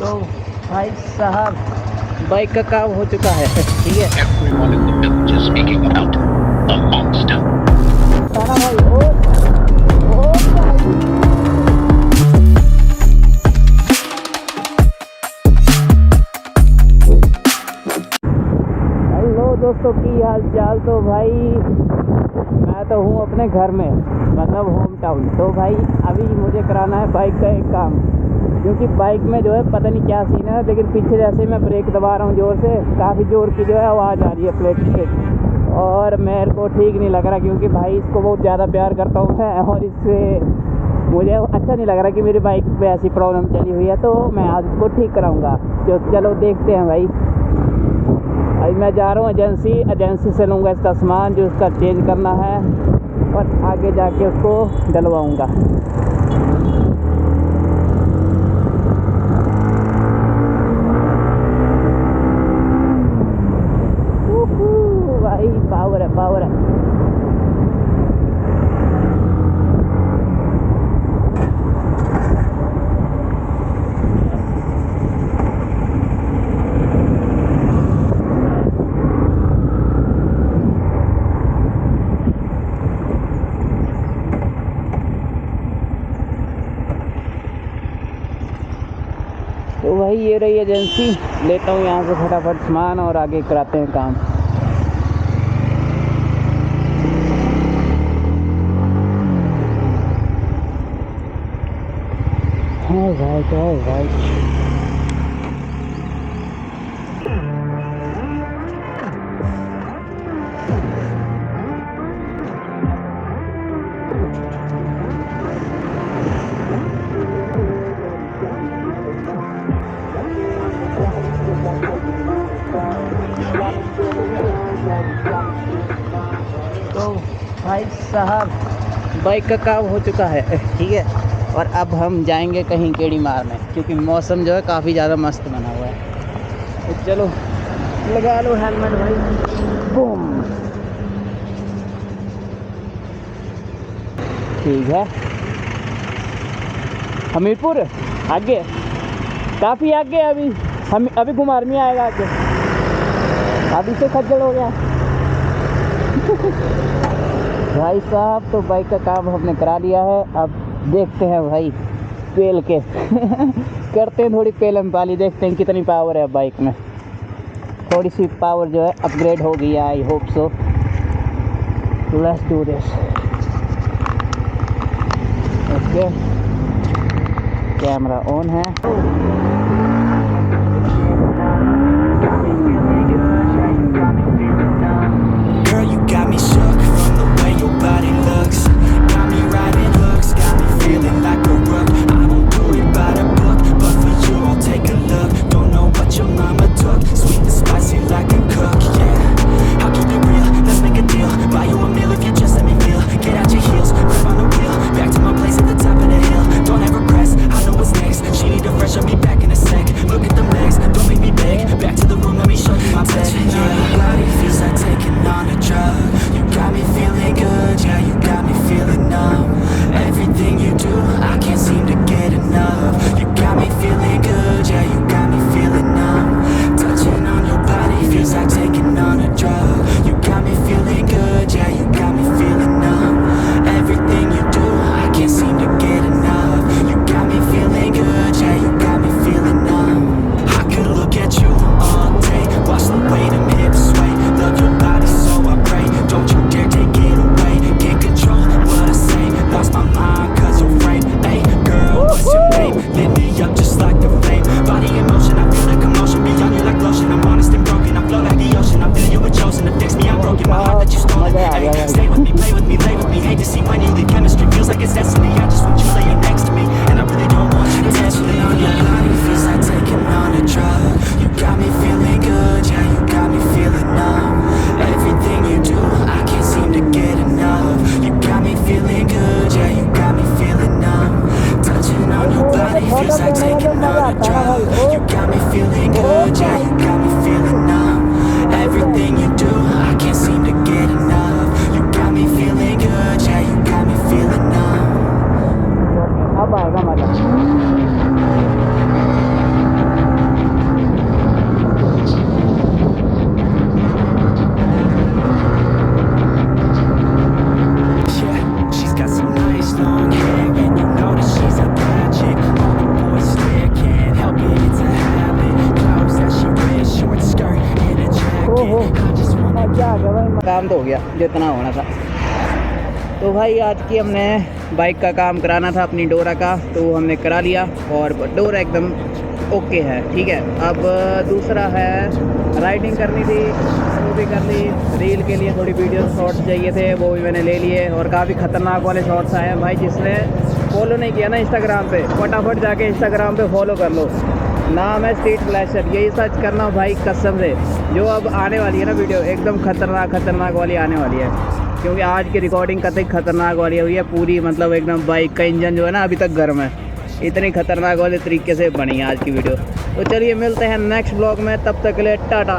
तो भाई साहब बाइक का काम हो चुका है, ठीक है। Everyone in the village is speaking about a monster. सारा भाई ओ हेलो दोस्तों, की हाल चाल। तो भाई मैं तो हूँ अपने घर में, मतलब होम टाउन। तो भाई अभी मुझे कराना है बाइक का एक काम, क्योंकि बाइक में जो है पता नहीं क्या सीन है, लेकिन पीछे जैसे मैं ब्रेक दबा रहा हूँ ज़ोर से, काफ़ी ज़ोर की जो है आवाज़ आ रही है प्लेट से, और मेरे को ठीक नहीं लग रहा, क्योंकि भाई इसको बहुत ज़्यादा प्यार करता हूँ मैं, और इससे मुझे अच्छा नहीं लग रहा कि मेरी बाइक पे ऐसी प्रॉब्लम चली हुई है। तो मैं आज इसको ठीक कराऊँगा। तो चलो देखते हैं भाई। अभी मैं जा रहा हूँ एजेंसी से लूँगा इसका सामान जो इसका चेंज करना है, और आगे जाके उसको डलवाऊँगा। भाई पावर है, पावर है। तो भाई ये रही एजेंसी, लेता हूँ यहाँ से फटाफट सामान और आगे कराते हैं काम। भाई तो भाई साहब बाइक का काम हो चुका है, ठीक है। और अब हम जाएंगे कहीं गेड़ी मारने, क्योंकि मौसम जो है काफ़ी ज़्यादा मस्त बना हुआ है। तो चलो लगा लो हेलमेट भाई। बूम, ठीक है। हमीरपुर आगे, काफ़ी आगे। अभी घुमार में आएगा आगे, अभी से खज्जल हो गया। भाई साहब तो बाइक का काम हमने करा लिया है। अब देखते हैं भाई पेल के करते हैं थोड़ी पेलम पाली, देखते हैं कितनी पावर है बाइक में। थोड़ी सी पावर जो है अपग्रेड हो गई है, I hope so. Let's do this. Okay, camera on है। Girl, you got me shook from the way your body looks. Got me riding hooks, got me feeling like a rook. I don't do it by the book, but for you I'll take a look. Don't know what your mama took, sweet and spicy like a cook, yeah. I'll keep it real, let's make a deal. Buy you a meal if you just let me feel. Get out your heels, grab on the wheel. Back to my place at the top of the hill. Don't ever press, I know what's next. She need a fresh, I'll be back in a sec. Look at them legs, don't make me beg. Back to the room, let me show you my bed. Yeah, your body feels like taking on a drug. You got me feeling good, yeah, you got me feeling numb. Everything you do, I can't seem to get enough. You got me feeling good, yeah, you got me feeling numb. Touching on your body feels like taking on a drug. You got me feeling good, yeah, you got me feeling numb. Everything you do, I can't seem to get enough. You got me feeling good, yeah, you got me feeling numb. I could look at you all day, watch the way them hips sway. Love your body so I pray, don't you dare take it away. Can't control what I say, lost my mind cause you're afraid. Hey girl, what's your name? Lit me up just like the flame. Body in motion, I feel the commotion. Beyond you like lotion, I'm honest and broken. I flow like the ocean, I feel you were chosen to fix me. I'm broken, my heart that you stolen. Hey, stay with me, play with me, lay with me. Hate to see when you leave, chemistry feels like it's destiny. I just want you laying next to me, and I really don't want you to touch me. On your body feels like taking on a drug. You got me feeling good, yeah, you got me feeling numb. Everything you do, I can't seem to get enough. You got me feeling good, yeah, you got me feeling numb. Touching on your body feels like taking on a drug. You got me feeling good, yeah, you got me feeling numb. Everything you do, I can't seem to get enough. You got me feeling good, yeah, you got me feeling numb. अब आएगा मजा। काम तो हो गया जितना होना था। तो भाई आज की हमने बाइक का काम कराना था अपनी डोरा का, तो हमने करा लिया और डोरा एकदम ओके है, ठीक है। अब दूसरा है राइडिंग करनी थी, वो भी कर ली। रील के लिए थोड़ी वीडियो शॉर्ट्स चाहिए थे, वो भी मैंने ले लिए। और काफ़ी ख़तरनाक वाले शॉर्ट्स आए हैं भाई, जिसने फॉलो नहीं किया ना इंस्टाग्राम पे, फटाफट जाके इंस्टाग्राम पे फॉलो कर लो। नाम है स्ट्रीट फ्लैशर, यही सर्च करना भाई कसम से। जो अब आने वाली है ना वीडियो, एकदम खतरनाक वाली आने वाली है, क्योंकि आज की रिकॉर्डिंग कतई खतरनाक वाली हुई है पूरी। मतलब एकदम बाइक का इंजन जो है ना अभी तक गर्म है, इतनी खतरनाक वाले तरीके से बनी है आज की वीडियो। तो चलिए मिलते हैं नेक्स्ट ब्लॉग में, तब तक के लिए टाटा।